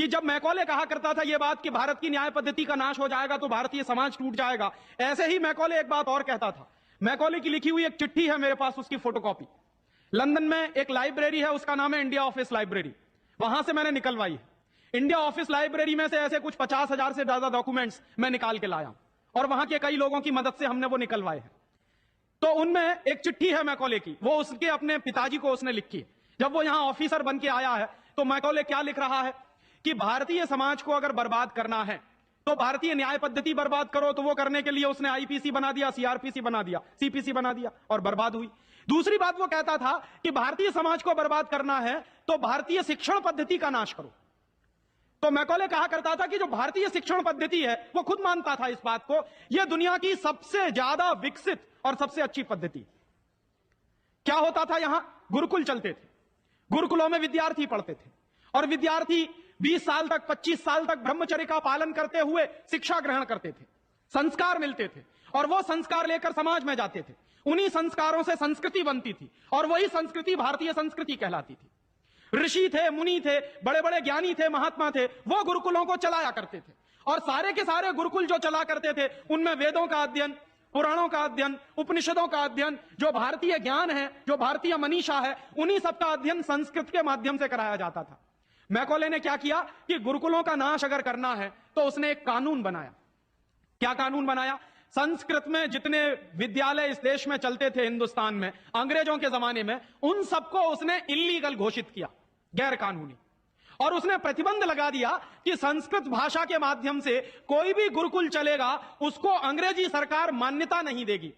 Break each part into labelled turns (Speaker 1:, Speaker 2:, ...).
Speaker 1: कि जब मैकॉले कहा करता था यह बात कि भारत की न्याय पद्धति का नाश हो जाएगा तो भारतीय समाज टूट जाएगा, ऐसे ही मैकॉले एक बात और कहता था। मैकॉले की लिखी हुई एक चिट्ठी है मेरे पास, उसकी फोटोकॉपी। लंदन में एक लाइब्रेरी है, उसका नाम है इंडिया ऑफिस लाइब्रेरी, वहां से मैंने निकलवाई है। इंडिया ऑफिस लाइब्रेरी में से ऐसे कुछ 50,000 से ज्यादा डॉक्यूमेंट्स मैं निकाल के लाया और वहां के कई लोगों की मदद से हमने वो निकलवाए हैं। तो उनमें एक चिट्ठी है मैकॉले की, वो उसके अपने पिताजी को उसने लिखी है। जब वो यहां ऑफिसर बन के आया है तो मैकॉले क्या लिख रहा है कि भारतीय समाज को अगर बर्बाद करना है तो भारतीय न्याय पद्धति बर्बाद करो। तो वो करने के लिए उसने आईपीसी बना दिया, सीआरपीसी बना दिया, सीपीसी बना दिया और बर्बाद हुई। दूसरी बात वो कहता था कि भारतीय समाज को बर्बाद करना है तो भारतीय शिक्षण पद्धति का नाश करो। तो मैकॉले कहा करता था कि जो भारतीय शिक्षण पद्धति है, वो खुद मानता था इस बात को, यह दुनिया की सबसे ज्यादा विकसित और सबसे अच्छी पद्धति। क्या होता था, यहां गुरुकुल चलते थे, गुरुकुलों में विद्यार्थी पढ़ते थे और विद्यार्थी 20 साल तक, 25 साल तक ब्रह्मचर्य का पालन करते हुए शिक्षा ग्रहण करते थे, संस्कार मिलते थे और वो संस्कार लेकर समाज में जाते थे। उन्हीं संस्कारों से संस्कृति बनती थी और वही संस्कृति भारतीय संस्कृति कहलाती थी। ऋषि थे, मुनि थे, बड़े बड़े ज्ञानी थे, महात्मा थे, वो गुरुकुलों को चलाया करते थे और सारे के सारे गुरुकुल जो चला करते थे उनमें वेदों का अध्ययन, पुराणों का अध्ययन, उपनिषदों का अध्ययन, जो भारतीय ज्ञान है, जो भारतीय मनीषा है, उन्हीं सबका अध्ययन संस्कृत के माध्यम से कराया जाता था। मैकॉले ने क्या किया कि गुरुकुलों का नाश अगर करना है तो उसने एक कानून बनाया। क्या कानून बनाया? संस्कृत में जितने विद्यालय इस देश में चलते थे हिंदुस्तान में अंग्रेजों के जमाने में, उन सबको उसने इल्लीगल घोषित किया, गैर कानूनी। और उसने प्रतिबंध लगा दिया कि संस्कृत भाषा के माध्यम से कोई भी गुरुकुल चलेगा उसको अंग्रेजी सरकार मान्यता नहीं देगी।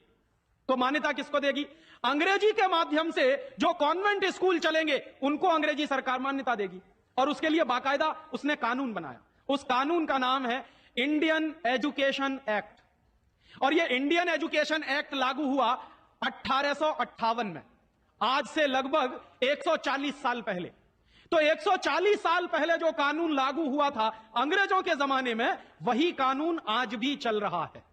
Speaker 1: तो मान्यता किसको देगी? अंग्रेजी के माध्यम से जो कॉन्वेंट स्कूल चलेंगे उनको अंग्रेजी सरकार मान्यता देगी। और उसके लिए बाकायदा उसने कानून बनाया। उस कानून का नाम है इंडियन एजुकेशन एक्ट। और यह इंडियन एजुकेशन एक्ट लागू हुआ 1858 में, आज से लगभग 140 साल पहले। तो 140 साल पहले जो कानून लागू हुआ था अंग्रेजों के जमाने में, वही कानून आज भी चल रहा है।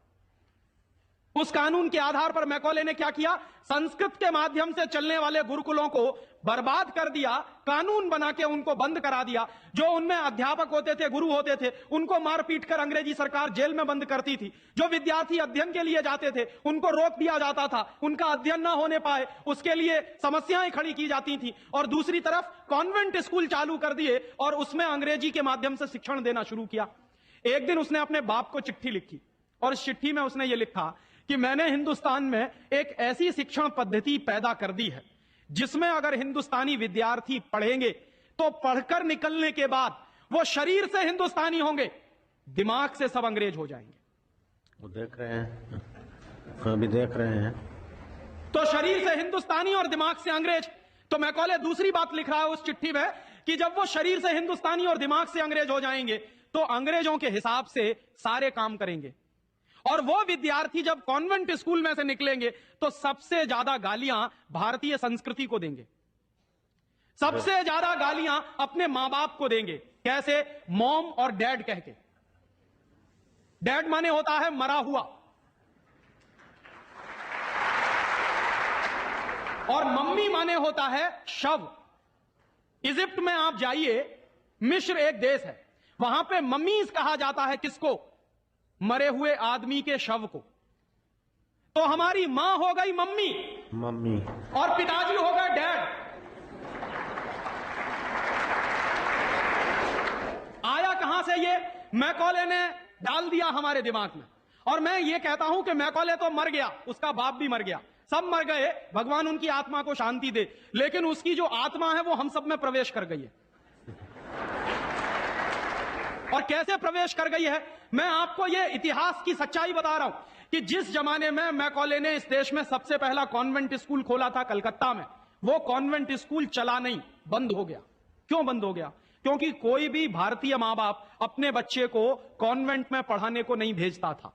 Speaker 1: उस कानून के आधार पर मैकॉले ने क्या किया? संस्कृत के माध्यम से चलने वाले गुरुकुलों को बर्बाद कर दिया, कानून बना के उनको बंद करा दिया। जो उनमें अध्यापक होते थे, गुरु होते थे, उनको मार पीट कर अंग्रेजी सरकार जेल में बंद करती थी। जो विद्यार्थी अध्ययन के लिए जाते थे उनको रोक दिया जाता था, उनका अध्ययन ना होने पाए उसके लिए समस्याएं खड़ी की जाती थी। और दूसरी तरफ कॉन्वेंट स्कूल चालू कर दिए और उसमें अंग्रेजी के माध्यम से शिक्षण देना शुरू किया। एक दिन उसने अपने बाप को चिट्ठी लिखी और इस चिट्ठी में उसने ये लिखा कि मैंने हिंदुस्तान में एक ऐसी शिक्षण पद्धति पैदा कर दी है जिसमें अगर हिंदुस्तानी विद्यार्थी पढ़ेंगे तो पढ़कर निकलने के बाद वो शरीर से हिंदुस्तानी होंगे, दिमाग से सब अंग्रेज हो जाएंगे।
Speaker 2: वो देख रहे हैं, अभी देख रहे हैं।
Speaker 1: तो शरीर से हिंदुस्तानी और दिमाग से अंग्रेज। तो मैकॉले दूसरी बात लिख रहा है उस चिट्ठी में कि जब वो शरीर से हिंदुस्तानी और दिमाग से अंग्रेज हो जाएंगे तो अंग्रेजों के हिसाब से सारे काम करेंगे। और वो विद्यार्थी जब कॉन्वेंट स्कूल में से निकलेंगे तो सबसे ज्यादा गालियां भारतीय संस्कृति को देंगे, सबसे ज्यादा गालियां अपने मां बाप को देंगे। कैसे? मॉम और डैड कह के। डैड माने होता है मरा हुआ और मम्मी माने होता है शव। इजिप्ट में आप जाइए, मिस्र एक देश है, वहां पे मम्मीज कहा जाता है किसको? मरे हुए आदमी के शव को। तो हमारी मां हो गई मम्मी,
Speaker 2: मम्मी,
Speaker 1: और पिताजी हो गए डैड। आया कहां से ये? मैकॉले ने डाल दिया हमारे दिमाग में। और मैं ये कहता हूं कि मैकॉले तो मर गया, उसका बाप भी मर गया, सब मर गए, भगवान उनकी आत्मा को शांति दे, लेकिन उसकी जो आत्मा है वो हम सब में प्रवेश कर गई है। और कैसे प्रवेश कर गई है? मैं आपको यह इतिहास की सच्चाई बता रहा हूं कि जिस जमाने में मैकॉले ने इस देश में सबसे पहला कॉन्वेंट स्कूल खोला था कलकत्ता में, वो कॉन्वेंट स्कूल चला नहीं, बंद हो गया। क्यों बंद हो गया? क्योंकि कोई भी भारतीय मां बाप अपने बच्चे को कॉन्वेंट में पढ़ाने को नहीं भेजता था।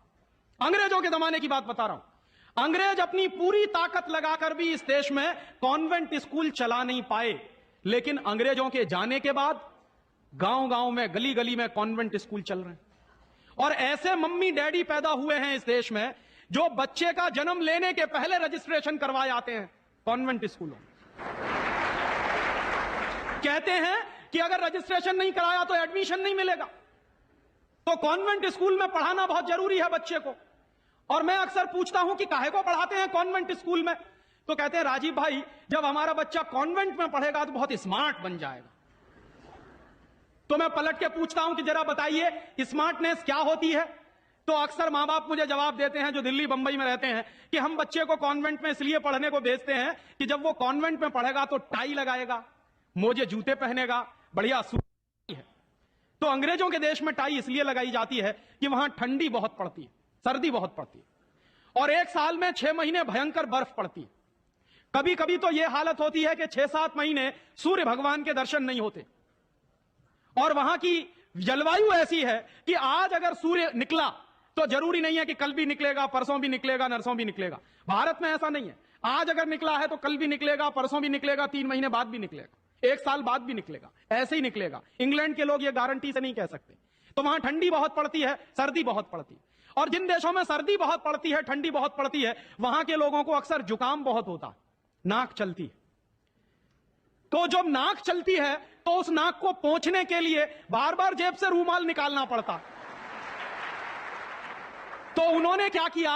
Speaker 1: अंग्रेजों के जमाने की बात बता रहा हूं। अंग्रेज अपनी पूरी ताकत लगाकर भी इस देश में कॉन्वेंट स्कूल चला नहीं पाए, लेकिन अंग्रेजों के जाने के बाद गांव गांव में, गली गली में कॉन्वेंट स्कूल चल रहे हैं। और ऐसे मम्मी डैडी पैदा हुए हैं इस देश में जो बच्चे का जन्म लेने के पहले रजिस्ट्रेशन करवाए आते हैं कॉन्वेंट स्कूलों में। कहते हैं कि अगर रजिस्ट्रेशन नहीं कराया तो एडमिशन नहीं मिलेगा। तो कॉन्वेंट स्कूल में पढ़ाना बहुत जरूरी है बच्चे को। और मैं अक्सर पूछता हूं कि काहे को पढ़ाते हैं कॉन्वेंट स्कूल में, तो कहते हैं राजीव भाई जब हमारा बच्चा कॉन्वेंट में पढ़ेगा तो बहुत स्मार्ट बन जाएगा। तो मैं पलट के पूछता हूं कि जरा बताइए स्मार्टनेस क्या होती है। तो अक्सर मां बाप मुझे जवाब देते हैं जो दिल्ली बंबई में रहते हैं कि हम बच्चे को कॉन्वेंट में इसलिए पढ़ने को भेजते हैं कि जब वो कॉन्वेंट में पढ़ेगा तो टाई लगाएगा, मोजे जूते पहनेगा, बढ़िया है। तो अंग्रेजों के देश में टाई इसलिए लगाई जाती है कि वहां ठंडी बहुत पड़ती है, सर्दी बहुत पड़ती है, और एक साल में 6 महीने भयंकर बर्फ पड़ती है। कभी कभी तो यह हालत होती है कि 6-7 महीने सूर्य भगवान के दर्शन नहीं होते। और वहां की जलवायु ऐसी है कि आज अगर सूर्य निकला तो जरूरी नहीं है कि कल भी निकलेगा, परसों भी निकलेगा, नरसों भी निकलेगा। भारत में ऐसा नहीं है, आज अगर निकला है तो कल भी निकलेगा, परसों भी निकलेगा, 3 महीने बाद भी निकलेगा, 1 साल बाद भी निकलेगा, ऐसे ही निकलेगा। इंग्लैंड के लोग ये गारंटी से नहीं कह सकते। तो वहां ठंडी बहुत पड़ती है, सर्दी बहुत पड़ती है। और जिन देशों में सर्दी बहुत पड़ती है, ठंडी बहुत पड़ती है, वहां के लोगों को अक्सर जुकाम बहुत होता है, नाक चलती है। तो जब नाक चलती है तो उस नाक को पोंछने के लिए बार बार जेब से रूमाल निकालना पड़ता। तो उन्होंने क्या किया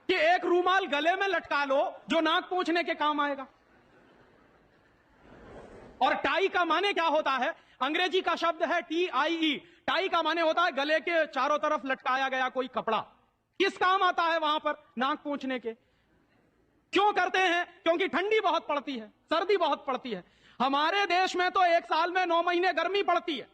Speaker 1: कि एक रूमाल गले में लटका लो जो नाक पोंछने के काम आएगा। और टाई का माने क्या होता है, अंग्रेजी का शब्द है TIE। टाई का माने होता है गले के चारों तरफ लटकाया गया कोई कपड़ा। किस काम आता है वहां पर, नाक पोंछने के। क्यों करते हैं? क्योंकि ठंडी बहुत पड़ती है, सर्दी बहुत पड़ती है। हमारे देश में तो 1 साल में 9 महीने गर्मी पड़ती है,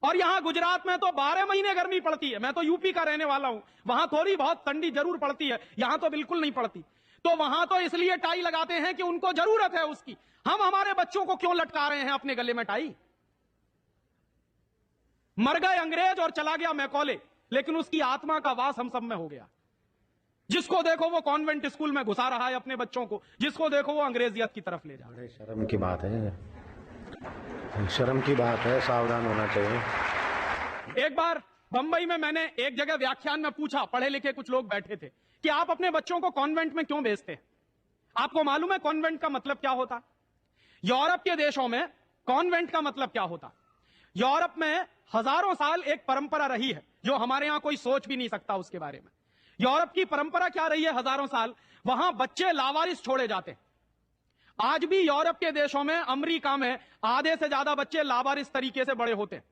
Speaker 1: और यहां गुजरात में तो 12 महीने गर्मी पड़ती है। मैं तो यूपी का रहने वाला हूं, वहां थोड़ी बहुत ठंडी जरूर पड़ती है, यहां तो बिल्कुल नहीं पड़ती। तो वहां तो इसलिए टाई लगाते हैं कि उनको जरूरत है उसकी। हम हमारे बच्चों को क्यों लटका रहे हैं अपने गले में टाई? मर गए अंग्रेज और चला गया मैकॉले, लेकिन उसकी आत्मा का वास हम सब में हो गया। जिसको देखो वो कॉन्वेंट स्कूल में घुसा रहा है अपने बच्चों को, जिसको देखो वो अंग्रेजियत की तरफ ले जा रहा है।
Speaker 2: शर्म की बात है, शर्म की बात है, सावधान होना चाहिए।
Speaker 1: एक बार बंबई में मैंने एक जगह व्याख्यान में पूछा, पढ़े लिखे कुछ लोग बैठे थे, कि आप अपने बच्चों को कॉन्वेंट में क्यों भेजते हैं? आपको मालूम है कॉन्वेंट का मतलब क्या होता? यूरोप के देशों में कॉन्वेंट का मतलब क्या होता? यूरोप में हजारों साल एक परंपरा रही है जो हमारे यहां कोई सोच भी नहीं सकता उसके बारे में। यूरोप की परंपरा क्या रही है हजारों साल? वहां बच्चे लावारिस छोड़े जाते हैं। आज भी यूरोप के देशों में, अमेरिका में आधे से ज्यादा बच्चे लावारिस तरीके से बड़े होते हैं।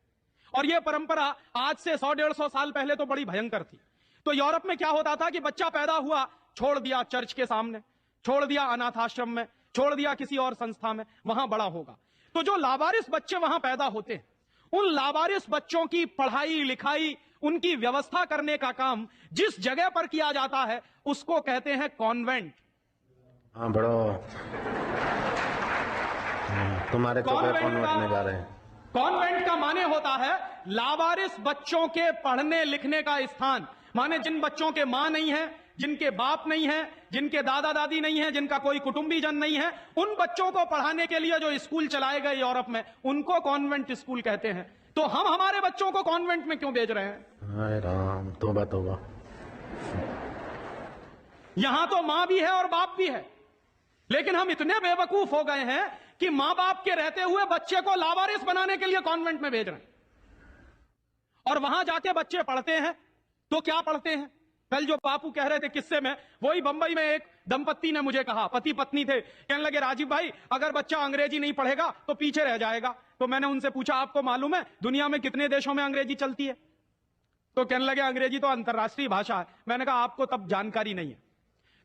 Speaker 1: और यह परंपरा आज से 100-150 साल पहले तो बड़ी भयंकर थी। तो यूरोप में क्या होता था कि बच्चा पैदा हुआ, छोड़ दिया चर्च के सामने, छोड़ दिया अनाथ आश्रम में, छोड़ दिया किसी और संस्था में, वहां बड़ा होगा। तो जो लावारिस बच्चे वहां पैदा होते हैं, उन लावारिस बच्चों की पढ़ाई लिखाई, उनकी व्यवस्था करने का काम जिस जगह पर किया जाता है उसको कहते हैं कॉन्वेंट।
Speaker 2: हाँ बड़ो, तुम्हारे कॉन्वेंट में जा रहे हैं।
Speaker 1: कॉन्वेंट का माने होता है लावारिस बच्चों के पढ़ने लिखने का स्थान। माने जिन बच्चों के मां नहीं है, जिनके बाप नहीं है, जिनके दादा दादी नहीं है, जिनका कोई कुटुंबीजन नहीं है, उन बच्चों को पढ़ाने के लिए जो स्कूल चलाए गए यूरोप में, उनको कॉन्वेंट स्कूल कहते हैं। तो हम हमारे बच्चों को कॉन्वेंट में क्यों भेज रहे हैं?
Speaker 2: हाय राम, तौबा तौबा।
Speaker 1: यहां तो मां भी है और बाप भी है, लेकिन हम इतने बेवकूफ हो गए हैं कि मां बाप के रहते हुए बच्चे को लावारिस बनाने के लिए कॉन्वेंट में भेज रहे हैं। और वहां जाके बच्चे पढ़ते हैं तो क्या पढ़ते हैं? कल जो बापू कह रहे थे किस्से में, वही बंबई में एक दंपत्ति ने मुझे कहा, पति पत्नी थे, कहने लगे राजीव भाई अगर बच्चा अंग्रेजी नहीं पढ़ेगा तो पीछे रह जाएगा। तो मैंने उनसे पूछा आपको मालूम है दुनिया में कितने देशों में अंग्रेजी चलती है? तो कहने लगे अंग्रेजी तो अंतरराष्ट्रीय भाषा है। मैंने कहा आपको तब जानकारी नहीं है।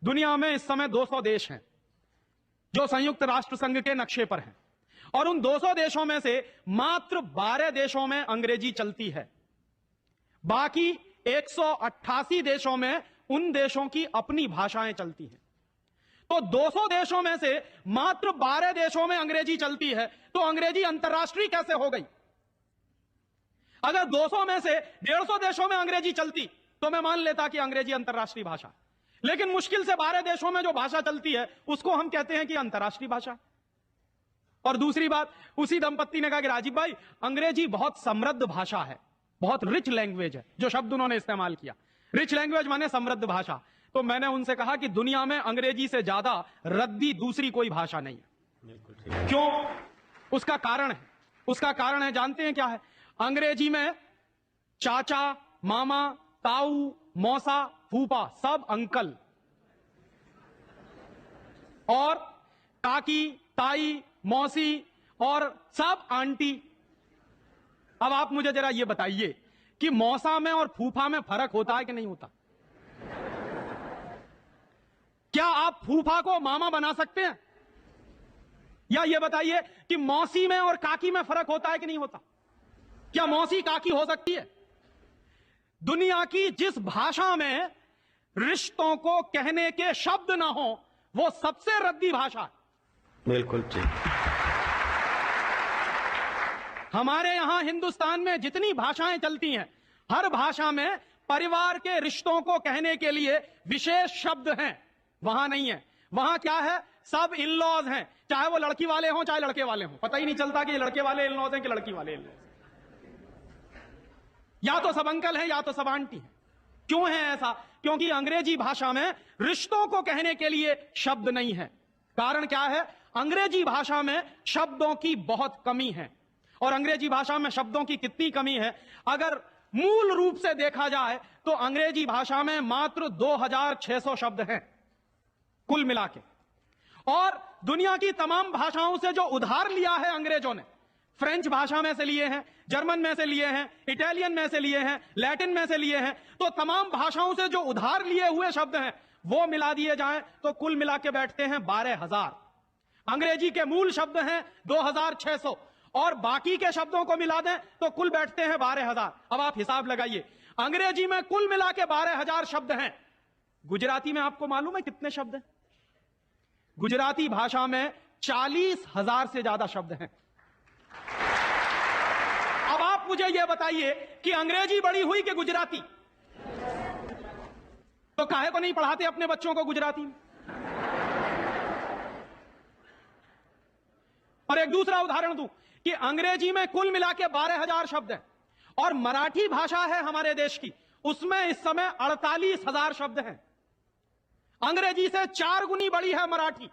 Speaker 1: दुनिया में इस समय 200 देश हैं जो संयुक्त राष्ट्र संघ के नक्शे पर हैं, और उन 200 देशों में से मात्र 12 देशों में अंग्रेजी चलती है। बाकी 188 देशों में उन देशों की अपनी भाषाएं चलती हैं। तो 200 देशों में से मात्र 12 देशों में अंग्रेजी चलती है, तो अंग्रेजी अंतरराष्ट्रीय कैसे हो गई? अगर 200 में से 150 देशों में अंग्रेजी चलती तो मैं मान लेता कि अंग्रेजी अंतरराष्ट्रीय भाषा, लेकिन मुश्किल से 12 देशों में जो भाषा चलती है उसको हम कहते हैं कि अंतरराष्ट्रीय भाषा। और दूसरी बात, उसी दंपत्ति ने कहा कि राजीव भाई अंग्रेजी बहुत समृद्ध भाषा है, बहुत रिच लैंग्वेज है। जो शब्द उन्होंने इस्तेमाल किया, रिच लैंग्वेज माने समृद्ध भाषा। तो मैंने उनसे कहा कि दुनिया में अंग्रेजी से ज्यादा रद्दी दूसरी कोई भाषा नहीं है। क्यों? उसका कारण है, उसका कारण है, जानते हैं क्या है? अंग्रेजी में चाचा, मामा, ताऊ, मौसा, फूफा सब अंकल, और काकी, ताई, मौसी और सब आंटी। अब आप मुझे जरा यह बताइए कि मौसा में और फूफा में फर्क होता है कि नहीं होता? क्या आप फूफा को मामा बना सकते हैं? या यह बताइए कि मौसी में और काकी में फर्क होता है कि नहीं होता? क्या मौसी काकी हो सकती है? दुनिया की जिस भाषा में रिश्तों को कहने के शब्द ना हो, वो सबसे रद्दी भाषा है।
Speaker 2: बिल्कुल ठीक।
Speaker 1: हमारे यहां हिंदुस्तान में जितनी भाषाएं चलती हैं, हर भाषा में परिवार के रिश्तों को कहने के लिए विशेष शब्द हैं। वहां नहीं है। वहां क्या है? सब इन लॉज हैं, चाहे वो लड़की वाले हों चाहे लड़के वाले हों। पता ही नहीं चलता कि ये लड़के वाले इन लॉज हैं कि लड़की वाले इन लॉज। या तो सब अंकल हैं या तो सब आंटी हैं। क्यों है ऐसा? क्योंकि अंग्रेजी भाषा में रिश्तों को कहने के लिए शब्द नहीं है। कारण क्या है? अंग्रेजी भाषा में शब्दों की बहुत कमी है। और अंग्रेजी भाषा में शब्दों की कितनी कमी है? अगर मूल रूप से देखा जाए तो अंग्रेजी भाषा में मात्र 2600 शब्द हैं कुल मिला के। और दुनिया की तमाम भाषाओं से जो उधार लिया है अंग्रेजों ने, फ्रेंच भाषा में से लिए हैं, जर्मन में से लिए हैं, इटालियन में से लिए हैं, लैटिन में से लिए हैं, तो तमाम भाषाओं से जो उधार लिए हुए शब्द हैं वो मिला दिए जाएं तो कुल मिला के बैठते हैं 12,000। अंग्रेजी के मूल शब्द हैं 2600 और बाकी के शब्दों को मिला दें तो कुल बैठते हैं 12,000। अब आप हिसाब लगाइए, अंग्रेजी में कुल मिला के 12,000 शब्द हैं। गुजराती में आपको मालूम है कितने शब्द हैं? गुजराती भाषा में 40,000 से ज्यादा शब्द हैं। अब आप मुझे यह बताइए कि अंग्रेजी बड़ी हुई कि गुजराती? तो काहे को नहीं पढ़ाते अपने बच्चों को गुजराती में? और एक दूसरा उदाहरण दूं कि अंग्रेजी में कुल मिला के 12,000 शब्द हैं और मराठी भाषा है हमारे देश की, उसमें इस समय 48,000 शब्द हैं। अंग्रेजी से 4 गुनी बड़ी है मराठी।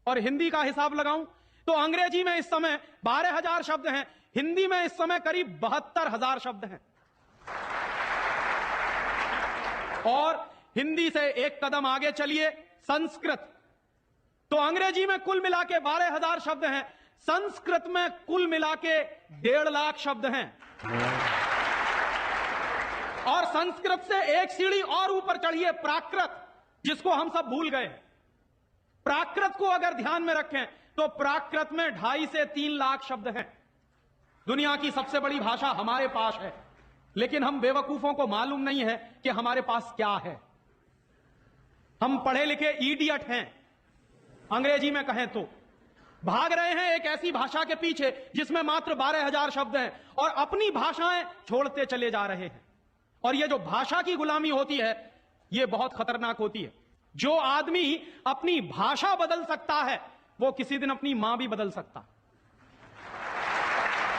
Speaker 1: और हिंदी का हिसाब लगाऊं तो अंग्रेजी में इस समय 12,000 शब्द हैं, हिंदी में इस समय करीब 72,000 शब्द हैं। और हिंदी से एक कदम आगे चलिए, संस्कृत। तो अंग्रेजी में कुल मिला के 12,000 शब्द हैं, संस्कृत में कुल मिला के 1.5 लाख शब्द हैं। और संस्कृत से एक सीढ़ी और ऊपर चढ़िए, प्राकृत, जिसको हम सब भूल गए। प्राकृत को अगर ध्यान में रखें तो प्राकृत में 2.5 से 3 लाख शब्द हैं। दुनिया की सबसे बड़ी भाषा हमारे पास है, लेकिन हम बेवकूफों को मालूम नहीं है कि हमारे पास क्या है। हम पढ़े लिखे इडियट हैं, अंग्रेजी में कहें तो भाग रहे हैं एक ऐसी भाषा के पीछे जिसमें मात्र 12,000 शब्द हैं और अपनी भाषाएं छोड़ते चले जा रहे हैं। और यह जो भाषा की गुलामी होती है यह बहुत खतरनाक होती है। जो आदमी अपनी भाषा बदल सकता है वो किसी दिन अपनी मां भी बदल सकता।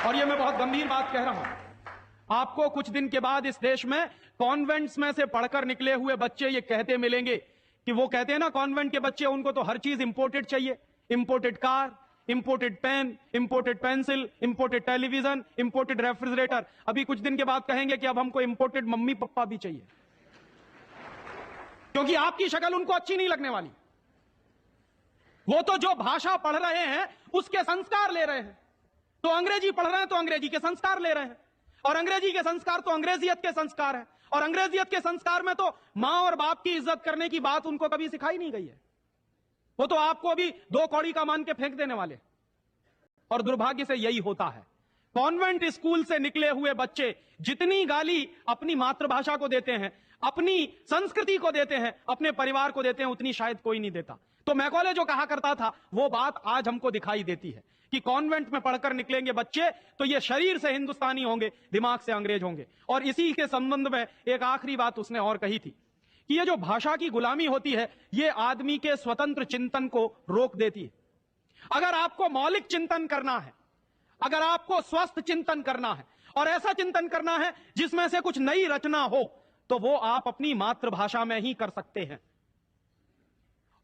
Speaker 1: और यह मैं बहुत गंभीर बात कह रहा हूं। आपको कुछ दिन के बाद इस देश में कॉन्वेंट्स में से पढ़कर निकले हुए बच्चे ये कहते मिलेंगे कि वो कहते हैं ना, कॉन्वेंट के बच्चे, उनको तो हर चीज इंपोर्टेड चाहिए। Imported car, imported pen, imported pencil, imported television, imported refrigerator. अभी कुछ दिन के बाद कहेंगे कि अब हमको इंपोर्टेड मम्मी पापा भी चाहिए, क्योंकि आपकी शक्ल उनको अच्छी नहीं लगने वाली। वो तो जो भाषा पढ़ रहे हैं उसके संस्कार ले रहे हैं। तो अंग्रेजी पढ़ रहे हैं तो अंग्रेजी के संस्कार ले रहे हैं, और अंग्रेजी के संस्कार तो अंग्रेजियत के संस्कार हैं। और अंग्रेजियत के संस्कार में तो मां और बाप की इज्जत करने की बात उनको कभी सिखाई नहीं गई है। वो तो आपको भी 2 कौड़ी का मान के फेंक देने वाले। और दुर्भाग्य से यही होता है। कॉन्वेंट स्कूल से निकले हुए बच्चे जितनी गाली अपनी मातृभाषा को देते हैं, अपनी संस्कृति को देते हैं, अपने परिवार को देते हैं, उतनी शायद कोई नहीं देता। तो मैकॉले जो कहा करता था वो बात आज हमको दिखाई देती है कि कॉन्वेंट में पढ़कर निकलेंगे बच्चे तो ये शरीर से हिंदुस्तानी होंगे, दिमाग से अंग्रेज होंगे। और इसी के संबंध में एक आखिरी बात उसने और कही थी कि ये जो भाषा की गुलामी होती है ये आदमी के स्वतंत्र चिंतन को रोक देती है। अगर आपको मौलिक चिंतन करना है, अगर आपको स्वस्थ चिंतन करना है और ऐसा चिंतन करना है जिसमें से कुछ नई रचना हो, तो वो आप अपनी मातृभाषा में ही कर सकते हैं।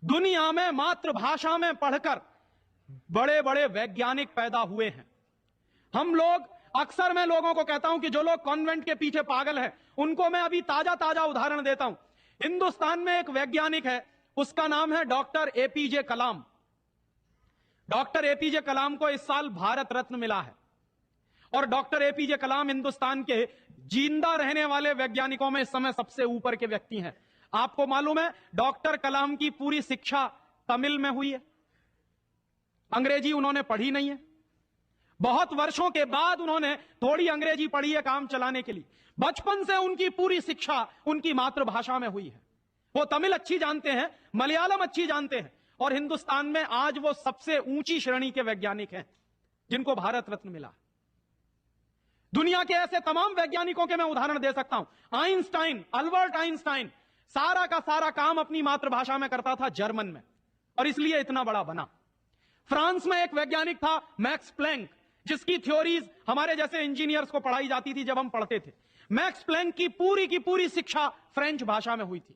Speaker 1: दुनिया में मातृभाषा में पढ़कर बड़े बड़े वैज्ञानिक पैदा हुए हैं, हम लोग अक्सर मैं लोगों को कहता हूं कि जो लोग कॉन्वेंट के पीछे पागल हैं, उनको मैं अभी ताजा ताजा उदाहरण देता हूं। हिंदुस्तान में एक वैज्ञानिक है, उसका नाम है डॉक्टर एपीजे कलाम। डॉक्टर एपीजे कलाम को इस साल भारत रत्न मिला है और डॉक्टर एपीजे कलाम हिंदुस्तान के जिंदा रहने वाले वैज्ञानिकों में इस समय सबसे ऊपर के व्यक्ति हैं। आपको मालूम है, डॉक्टर कलाम की पूरी शिक्षा तमिल में हुई है, अंग्रेजी उन्होंने पढ़ी नहीं है। बहुत वर्षों के बाद उन्होंने थोड़ी अंग्रेजी पढ़ी है काम चलाने के लिए। बचपन से उनकी पूरी शिक्षा उनकी मातृभाषा में हुई है। वो तमिल अच्छी जानते हैं, मलयालम अच्छी जानते हैं और हिंदुस्तान में आज वो सबसे ऊंची श्रेणी के वैज्ञानिक हैं जिनको भारत रत्न मिला। दुनिया के ऐसे तमाम वैज्ञानिकों के मैं उदाहरण दे सकता हूं। आइंस्टाइन, अल्बर्ट आइंस्टाइन सारा का सारा काम अपनी मातृभाषा में करता था, जर्मन में, और इसलिए इतना बड़ा बना। फ्रांस में एक वैज्ञानिक था मैक्स प्लैंक, जिसकी थ्योरीज हमारे जैसे इंजीनियर्स को पढ़ाई जाती थी जब हम पढ़ते थे। मैक्स प्लैंक की पूरी शिक्षा फ्रेंच भाषा में हुई थी।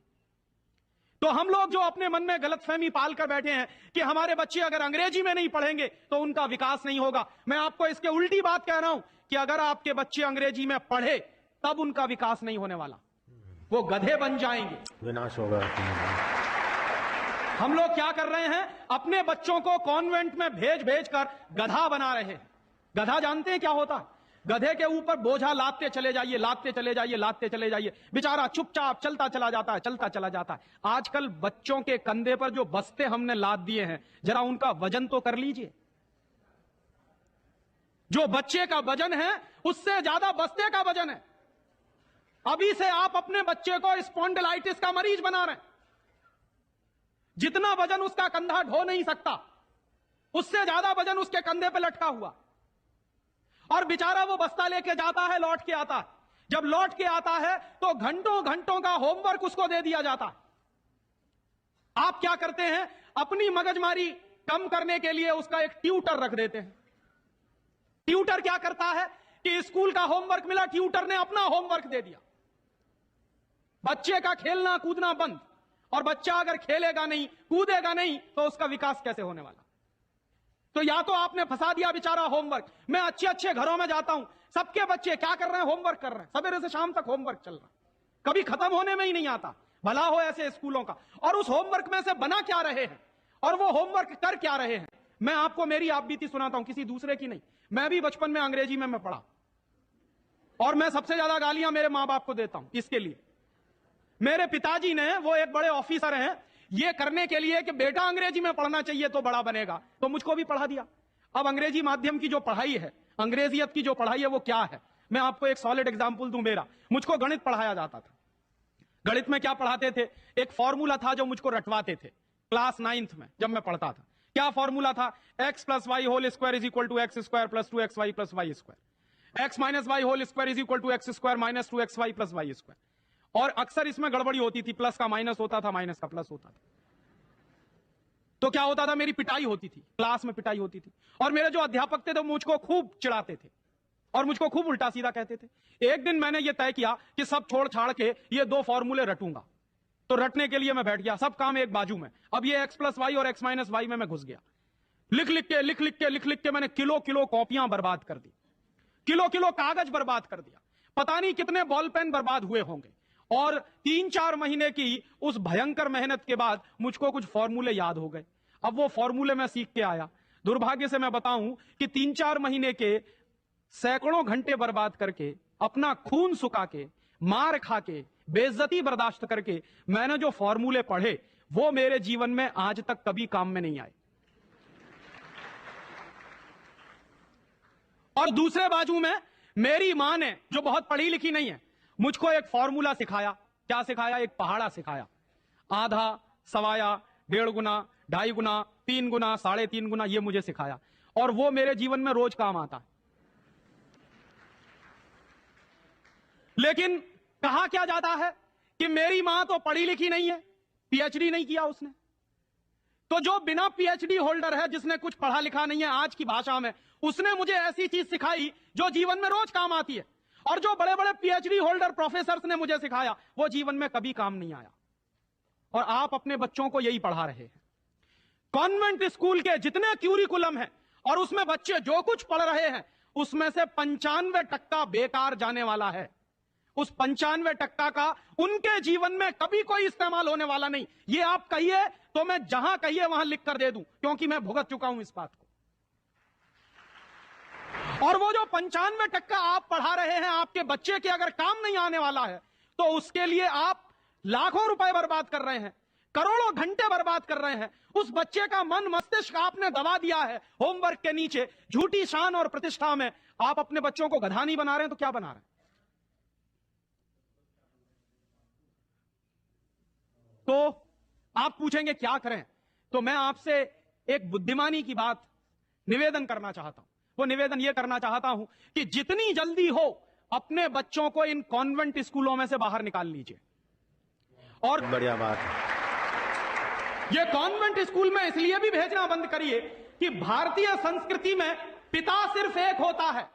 Speaker 1: तो हम लोग जो अपने मन में गलतफहमी पाल कर बैठे हैं कि हमारे बच्चे अगर अंग्रेजी में नहीं पढ़ेंगे तो उनका विकास नहीं होगा, मैं आपको इसके उल्टी बात कह रहा हूं कि अगर आपके बच्चे अंग्रेजी में पढ़े तब उनका विकास नहीं होने वाला, वो गधे बन जाएंगे,
Speaker 2: विनाश होगा।
Speaker 1: हम लोग क्या कर रहे हैं, अपने बच्चों को कॉन्वेंट में भेज भेज कर गधा बना रहे हैं। गधा जानते हैं क्या होता है? गधे के ऊपर बोझा लादते चले जाइए, लादते चले जाइए, लादते चले जाइए, बेचारा चुपचाप चलता चला जाता है, चलता चला जाता है। आजकल बच्चों के कंधे पर जो बस्ते हमने लाद दिए हैं, जरा उनका वजन तो कर लीजिए। जो बच्चे का वजन है उससे ज्यादा बस्ते का वजन है। अभी से आप अपने बच्चे को स्पॉन्डिलाइटिस का मरीज बना रहे हैं। जितना वजन उसका कंधा ढो नहीं सकता, उससे ज्यादा वजन उसके कंधे पे लटका हुआ, और बेचारा वो बस्ता लेके जाता है, लौट के आता है। जब लौट के आता है तो घंटों घंटों का होमवर्क उसको दे दिया जाता है। आप क्या करते हैं, अपनी मगजमारी कम करने के लिए उसका एक ट्यूटर रख देते हैं। ट्यूटर क्या करता है कि स्कूल का होमवर्क मिला, ट्यूटर ने अपना होमवर्क दे दिया। बच्चे का खेलना कूदना बंद, और बच्चा अगर खेलेगा नहीं, कूदेगा नहीं, तो उसका विकास कैसे होने वाला? तो या तो आपने फंसा दिया बेचारा होमवर्क। मैं अच्छे अच्छे घरों में जाता हूं, सबके बच्चे क्या कर रहे हैं, होमवर्क कर रहे हैं, सवेरे से शाम तक होमवर्क चल रहा है, कभी खत्म होने में ही नहीं आता। भला हो ऐसे स्कूलों का। और उस होमवर्क में से बना क्या रहे हैं और वो होमवर्क कर क्या रहे हैं? मैं आपको मेरी आप बीती सुनाता हूं, किसी दूसरे की नहीं। मैं भी बचपन में अंग्रेजी में मैं पढ़ा, और मैं सबसे ज्यादा गालियां मेरे मां बाप को देता हूं इसके लिए। मेरे पिताजी ने, वो एक बड़े ऑफिसर हैं, ये करने के लिए कि बेटा अंग्रेजी में पढ़ना चाहिए तो बड़ा बनेगा, तो मुझको भी पढ़ा दिया। अब अंग्रेजी माध्यम की जो पढ़ाई है, अंग्रेजियत की जो पढ़ाई है, वो क्या है? मैं आपको एक सॉलिड एग्जांपल दूं मेरा। मुझको गणित पढ़ाया जाता था। गणित में क्या पढ़ाते थे? एक फॉर्मूला था जो मुझको रटवाते थे क्लास 9th में जब मैं पढ़ता था। क्या फॉर्मूला था? x + y whole square is equal to x square plus 2xy plus y square, x minus y whole square is equal to x square minus 2xy plus y square. और अक्सर इसमें गड़बड़ी होती थी, प्लस का minus होता था, minus का प्लस होता था। तो क्या होता था, मेरी पिटाई होती थी, क्लास में पिटाई होती थी। और मेरे जो अध्यापक थे तो मुझको खूब चिढ़ाते थे और मुझको खूब उल्टा सीधा कहते थे। एक दिन मैंने ये तय किया कि सब छोड़ छाड़ के ये 2 फॉर्मूले रटूंगा। तो रटने के लिए मैं बैठ गया, सब काम एक बाजू में। अब ये x + y और x - y में मैं घुस गया। लिख लिख के मैंने किलो कॉपियां बर्बाद कर दी, किलो कागज बर्बाद कर दिया, पता नहीं कितने बॉल पेन बर्बाद हुए होंगे। और 3-4 महीने की उस भयंकर मेहनत के बाद मुझको कुछ फॉर्मूले याद हो गए। अब वो फॉर्मूले मैं सीख के आया। दुर्भाग्य से मैं बताऊं कि 3-4 महीने के सैकड़ों घंटे बर्बाद करके, अपना खून सुखा के, मार खा के, बेइज्जती बर्दाश्त करके मैंने जो फॉर्मूले पढ़े, वो मेरे जीवन में आज तक कभी काम में नहीं आए। और दूसरे बाजू में मेरी मां ने, जो बहुत पढ़ी लिखी नहीं है, मुझको एक फॉर्मूला सिखाया। क्या सिखाया? एक पहाड़ा सिखाया। आधा, सवाया, 1.5 गुना, 2.5 गुना, 3 गुना, 3.5 गुना, ये मुझे सिखाया। और वो मेरे जीवन में रोज काम आता है। लेकिन कहा क्या जाता है कि मेरी मां तो पढ़ी लिखी नहीं है, पीएचडी नहीं किया उसने। तो जो बिना पीएचडी होल्डर है, जिसने कुछ पढ़ा लिखा नहीं है, आज की भाषा में, उसने मुझे ऐसी चीज सिखाई जो जीवन में रोज काम आती है। और जो बड़े बड़े पीएचडी होल्डर प्रोफेसर्स ने मुझे सिखाया, वो जीवन में कभी काम नहीं आया। और आप अपने बच्चों को यही पढ़ा रहे हैं। कॉन्वेंट स्कूल के जितने क्यूरिकुलम हैं और उसमें बच्चे जो कुछ पढ़ रहे हैं, उसमें से 95% बेकार जाने वाला है। उस 95% का उनके जीवन में कभी कोई इस्तेमाल होने वाला नहीं। ये आप कहिए तो मैं जहां कहिए वहां लिख कर दे दूं, क्योंकि मैं भुगत चुका हूं इस बात को। और वो जो 95% आप पढ़ा रहे हैं, आपके बच्चे के अगर काम नहीं आने वाला है, तो उसके लिए आप लाखों रुपए बर्बाद कर रहे हैं, करोड़ों घंटे बर्बाद कर रहे हैं। उस बच्चे का मन मस्तिष्क आपने दबा दिया है होमवर्क के नीचे, झूठी शान और प्रतिष्ठा में। आप अपने बच्चों को गधा नहीं बना रहे हैं तो क्या बना रहे हैं? तो आप पूछेंगे क्या करें, तो मैं आपसे एक बुद्धिमानी की बात निवेदन करना चाहता हूं। वो निवेदन यह करना चाहता हूं कि जितनी जल्दी हो अपने बच्चों को इन कॉन्वेंट स्कूलों में से बाहर निकाल लीजिए। और
Speaker 2: बढ़िया बात है।
Speaker 1: ये कॉन्वेंट स्कूल में इसलिए भी भेजना बंद करिए कि भारतीय संस्कृति में पिता सिर्फ एक होता है,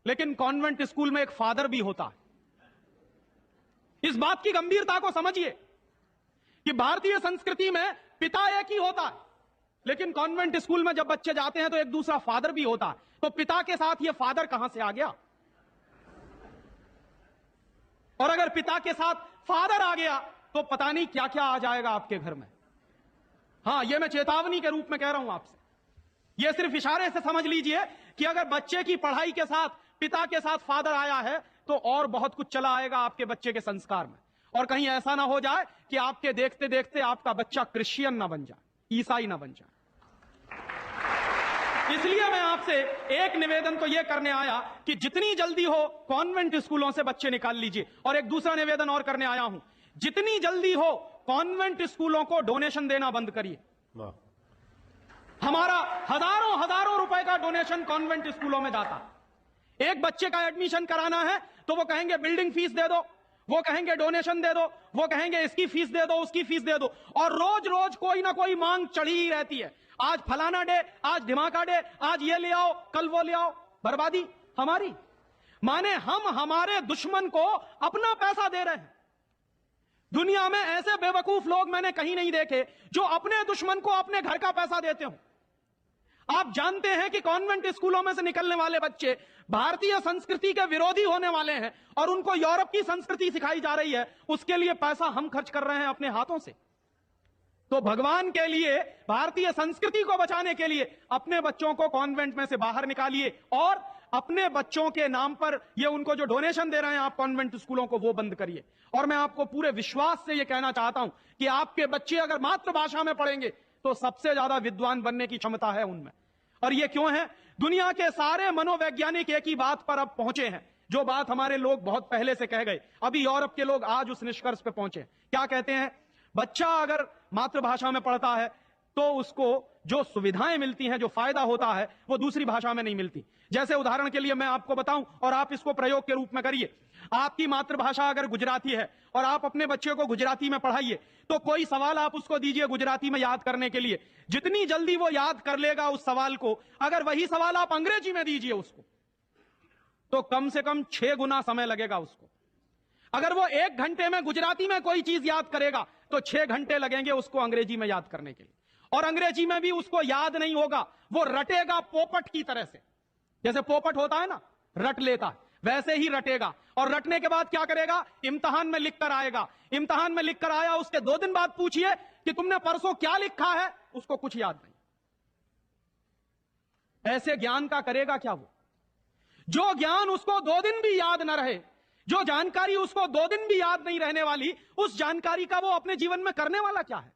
Speaker 1: लेकिन कॉन्वेंट स्कूल में एक फादर भी होता है। इस बात की गंभीरता को समझिए कि भारतीय संस्कृति में पिता एक ही होता है, लेकिन कॉन्वेंट स्कूल में जब बच्चे जाते हैं तो एक दूसरा फादर भी होता है। तो पिता के साथ ये फादर कहां से आ गया? और अगर पिता के साथ फादर आ गया तो पता नहीं क्या क्या आ जाएगा आपके घर में। हां, यह मैं चेतावनी के रूप में कह रहा हूं आपसे। यह सिर्फ इशारे से समझ लीजिए कि अगर बच्चे की पढ़ाई के साथ पिता के साथ फादर आया है तो और बहुत कुछ चला आएगा आपके बच्चे के संस्कार में। और कहीं ऐसा ना हो जाए कि आपके देखते देखते आपका बच्चा क्रिश्चियन ना बन जाए, ईसाई ना बन जाए। इसलिए मैं आपसे एक निवेदन तो यह करने आया कि जितनी जल्दी हो कॉन्वेंट स्कूलों से बच्चे निकाल लीजिए। और एक दूसरा निवेदन और करने आया हूं, जितनी जल्दी हो कॉन्वेंट स्कूलों को डोनेशन देना बंद करिए। हमारा हजारों हजारों रुपए का डोनेशन कॉन्वेंट स्कूलों में जाता है। एक बच्चे का एडमिशन कराना है तो वो कहेंगे बिल्डिंग फीस दे दो, वो कहेंगे डोनेशन दे दो, वो कहेंगे इसकी फीस दे दो, उसकी फीस दे दो, और रोज रोज कोई ना कोई मांग चढ़ी ही रहती है। आज फलाना डे, आज धमाका डे, आज ये ले आओ, कल वो ले आओ। बर्बादी हमारी, माने हम हमारे दुश्मन को अपना पैसा दे रहे हैं। दुनिया में ऐसे बेवकूफ लोग मैंने कहीं नहीं देखे जो अपने दुश्मन को अपने घर का पैसा देते हो। आप जानते हैं कि कॉन्वेंट स्कूलों में से निकलने वाले बच्चे भारतीय संस्कृति के विरोधी होने वाले हैं और उनको यूरोप की संस्कृति सिखाई जा रही है। उसके लिए पैसा हम खर्च कर रहे हैं अपने हाथों से। तो भगवान के लिए, भारतीय संस्कृति को बचाने के लिए अपने बच्चों को कॉन्वेंट में से बाहर निकालिए और अपने बच्चों के नाम पर ये उनको जो डोनेशन दे रहे हैं आप कॉन्वेंट स्कूलों को, वो बंद करिए। और मैं आपको पूरे विश्वास से ये कहना चाहता हूं कि आपके बच्चे अगर मातृभाषा में पढ़ेंगे तो सबसे ज्यादा विद्वान बनने की क्षमता है उनमें। और ये क्यों है? दुनिया के सारे मनोवैज्ञानिक एक ही बात पर अब पहुंचे हैं, जो बात हमारे लोग बहुत पहले से कह गए। अभी यूरोप के लोग आज उस निष्कर्ष पे पहुंचे। क्या कहते हैं? बच्चा अगर मातृभाषा में पढ़ता है तो उसको जो सुविधाएं मिलती हैं, जो फायदा होता है, वो दूसरी भाषा में नहीं मिलती। जैसे उदाहरण के लिए मैं आपको बताऊं और आप इसको प्रयोग के रूप में करिए। आपकी मातृभाषा अगर गुजराती है और आप अपने बच्चे को गुजराती में पढ़ाइए, तो कोई सवाल आप उसको दीजिए गुजराती में याद करने के लिए, जितनी जल्दी वो याद कर लेगा उस सवाल को, अगर वही सवाल आप अंग्रेजी में दीजिए उसको, तो कम से कम 6 गुना समय लगेगा उसको। अगर वो 1 घंटे में गुजराती में कोई चीज याद करेगा तो 6 घंटे लगेंगे उसको अंग्रेजी में याद करने के लिए। और अंग्रेजी में भी उसको याद नहीं होगा, वो रटेगा पोपट की तरह से। जैसे पोपट होता है ना, रट लेता है, वैसे ही रटेगा। और रटने के बाद क्या करेगा? इम्तिहान में लिख कर आएगा। इम्तिहान में लिख कर आया, उसके 2 दिन बाद पूछिए कि तुमने परसों क्या लिखा है, उसको कुछ याद नहीं। ऐसे ज्ञान का करेगा क्या वो? जो ज्ञान उसको 2 दिन भी याद न रहे, जो जानकारी उसको 2 दिन भी याद नहीं रहने वाली, उस जानकारी का वो अपने जीवन में करने वाला क्या है?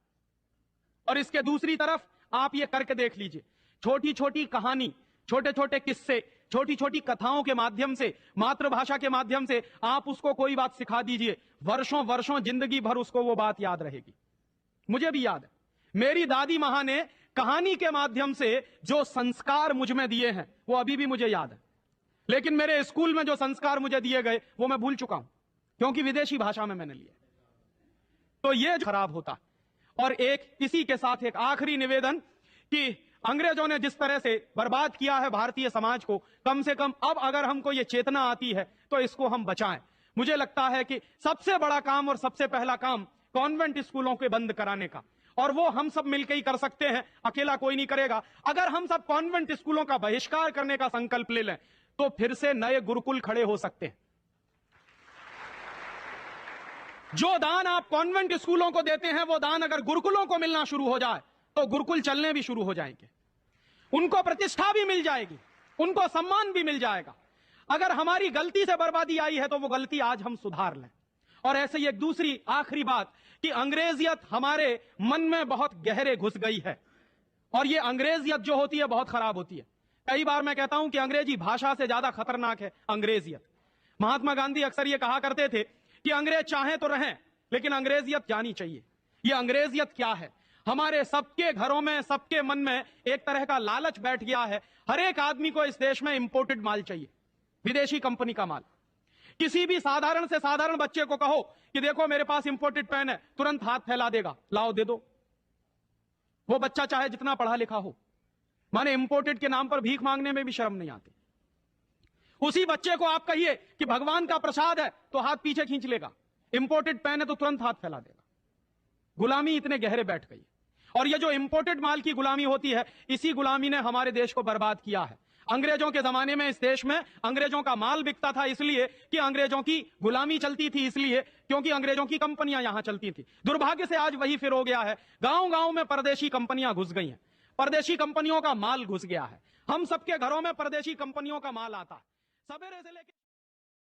Speaker 1: और इसके दूसरी तरफ आप ये करके देख लीजिए, छोटी छोटी कहानी, छोटे छोटे किस्से, छोटी छोटी कथाओं के माध्यम से, मातृभाषा के माध्यम से आप उसको कोई बात सिखा दीजिए, वर्षों वर्षों जिंदगी भर उसको वो बात याद रहेगी। मुझे भी याद है, मेरी दादी मां ने कहानी के माध्यम से जो संस्कार मुझ में दिए हैं वो अभी भी मुझे याद है। लेकिन मेरे स्कूल में जो संस्कार मुझे दिए गए वो मैं भूल चुका हूं, क्योंकि विदेशी भाषा में मैंने लिए। तो ये खराब होता। और एक इसी के साथ एक आखिरी निवेदन कि अंग्रेजों ने जिस तरह से बर्बाद किया है भारतीय समाज को, कम से कम अब अगर हमको ये चेतना आती है तो इसको हम बचाएं। मुझे लगता है कि सबसे बड़ा काम और सबसे पहला काम कॉन्वेंट स्कूलों के बंद कराने का, और वो हम सब मिलकर ही कर सकते हैं, अकेला कोई नहीं करेगा। अगर हम सब कॉन्वेंट स्कूलों का बहिष्कार करने का संकल्प ले लें तो फिर से नए गुरुकुल खड़े हो सकते हैं। जो दान आप कॉन्वेंट स्कूलों को देते हैं, वो दान अगर गुरुकुलों को मिलना शुरू हो जाए तो गुरुकुल चलने भी शुरू हो जाएंगे, उनको प्रतिष्ठा भी मिल जाएगी, उनको सम्मान भी मिल जाएगा। अगर हमारी गलती से बर्बादी आई है तो वो गलती आज हम सुधार लें। और ऐसे ही एक दूसरी आखिरी बात कि अंग्रेजियत हमारे मन में बहुत गहरे घुस गई है, और ये अंग्रेजियत जो होती है बहुत खराब होती है। कई बार मैं कहता हूं कि अंग्रेजी भाषा से ज्यादा खतरनाक है अंग्रेजियत। महात्मा गांधी अक्सर ये कहा करते थे कि अंग्रेज चाहें तो रहें, लेकिन अंग्रेजियत जानी चाहिए। ये अंग्रेजियत क्या है? हमारे सबके घरों में, सबके मन में एक तरह का लालच बैठ गया है। हर एक आदमी को इस देश में इंपोर्टेड माल चाहिए, विदेशी कंपनी का माल। किसी भी साधारण से साधारण बच्चे को कहो कि देखो मेरे पास इंपोर्टेड पेन है, तुरंत हाथ फैला देगा, लाओ दे दो। वो बच्चा चाहे जितना पढ़ा लिखा हो, माने इंपोर्टेड के नाम पर भीख मांगने में भी शर्म नहीं आती। उसी बच्चे को आप कहिए कि भगवान का प्रसाद है तो हाथ पीछे खींच लेगा, इंपोर्टेड पेन है तो तुरंत हाथ फैला देगा। गुलामी इतने गहरे बैठ गई। और ये जो इंपोर्टेड माल की गुलामी होती है, इसी गुलामी ने हमारे देश को बर्बाद किया है। अंग्रेजों के जमाने में इस देश में अंग्रेजों का माल बिकता था इसलिए कि अंग्रेजों की गुलामी चलती थी, इसलिए क्योंकि अंग्रेजों की कंपनियां यहां चलती थी। दुर्भाग्य से आज वही फिर हो गया है। गांव गांव में परदेशी कंपनियां घुस गई हैं, परदेशी कंपनियों का माल घुस गया है। हम सबके घरों में परदेशी कंपनियों का माल आता है। सवेरे से लेकर